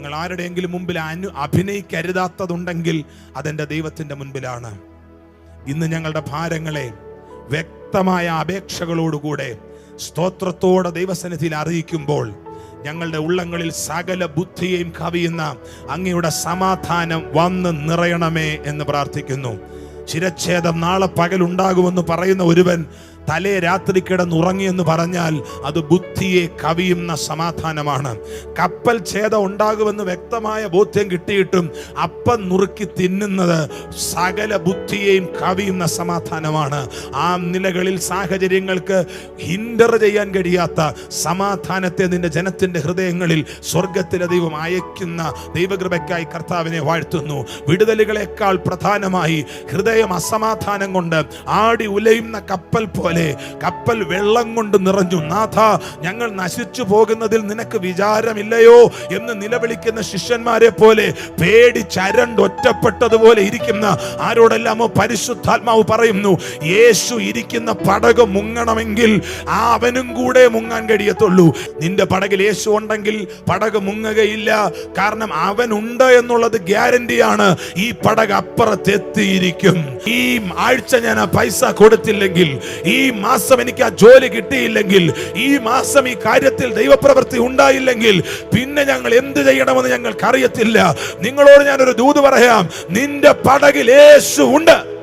ഞങ്ങൾ ആരുടെയെങ്കിലും മുമ്പിൽ അഭിനയിക്കരുതാത്തതുണ്ടെങ്കിൽ അതെന്റെ ദൈവത്തിന്റെ മുൻപിലാണ്. ഇന്ന് ഞങ്ങളുടെ ഭാരങ്ങളെ വ്യക്തമായ അപേക്ഷകളോടുകൂടെ സ്തോത്രത്തോടെ ദൈവസന്നിധിയിൽ അറിയിക്കുമ്പോൾ ഞങ്ങളുടെ ഉള്ളങ്ങളിൽ സകല ബുദ്ധിയെയും കവിയുന്ന അങ്ങയുടെ സമാധാനം വന്ന് നിറയണമേ എന്ന് പ്രാർത്ഥിക്കുന്നു. ശിരച്ഛേദം നാളെ പകലുണ്ടാകുമെന്ന് പറയുന്ന ഒരുവൻ തലേ രാത്രി കിടന്നുറങ്ങിയെന്ന് പറഞ്ഞാൽ അത് ബുദ്ധിയെ കവിയുന്ന സമാധാനമാണ്. കപ്പൽ ഛേദം ഉണ്ടാകുമെന്ന് വ്യക്തമായ ബോധ്യം കിട്ടിയിട്ടും അപ്പം നുറുക്കി തിന്നുന്നത് സകല ബുദ്ധിയെയും കവിയുന്ന സമാധാനമാണ്. ആ നിലകളിൽ സാഹചര്യങ്ങൾക്ക് ഹിൻഡർ ചെയ്യാൻ കഴിയാത്ത സമാധാനത്തെ നിന്റെ ജനത്തിന്റെ ഹൃദയങ്ങളിൽ സ്വർഗത്തിലെ ദൈവം അയക്കുന്ന ദൈവകൃപയ്ക്കായി കർത്താവിനെ വാഴ്ത്തുന്നു. വിടുതലുകളെക്കാൾ പ്രധാനമായി ഹൃദയം അസമാധാനം കൊണ്ട് ആടി ഉലയുന്ന കപ്പൽ പോലെ കപ്പൽ വെള്ളം കൊണ്ട് നിറഞ്ഞു. നാഥ, ഞങ്ങൾ നശിച്ചു പോകുന്നതിൽ നിനക്ക് വിചാരമില്ലയോ എന്ന് നിലവിളിക്കുന്ന ശിഷ്യന്മാരെ പോലെ പേടിച്ചരണ്ടൊറ്റപ്പെട്ടതുപോലെ ഇരിക്കുന്ന ആരോടെല്ലാമോ പരിശുദ്ധാത്മാവ് പറയുന്നു, യേശു ഇരിക്കുന്ന പടക് മുങ്ങണമെങ്കിൽ അവനും കൂടെ മുങ്ങാൻ കഴിയത്തുള്ളൂ. നിന്റെ പടകിൽ യേശു ഉണ്ടെങ്കിൽ പടക് മുങ്ങുകയില്ല. കാരണം അവനുണ്ട് എന്നുള്ളത് ഗ്യാരണ്ടിയാണ്. ഈ പടക് അപ്പുറത്തെത്തിയിരിക്കും. ഈ ആഴ്ച ഞാൻ ആ പൈസ കൊടുത്തില്ലെങ്കിൽ, ഈ മാസം എനിക്ക് ആ ജോലി കിട്ടിയില്ലെങ്കിൽ, ഈ മാസം ഈ കാര്യത്തിൽ ദൈവപ്രവൃത്തി ഉണ്ടായില്ലെങ്കിൽ പിന്നെ ഞങ്ങൾ എന്ത് ചെയ്യണമെന്ന് ഞങ്ങൾക്ക് അറിയത്തില്ല. നിങ്ങളോട് ഞാനൊരു ദൂത് പറയാം, നിന്റെ പടകിൽ യേശു ഉണ്ട്.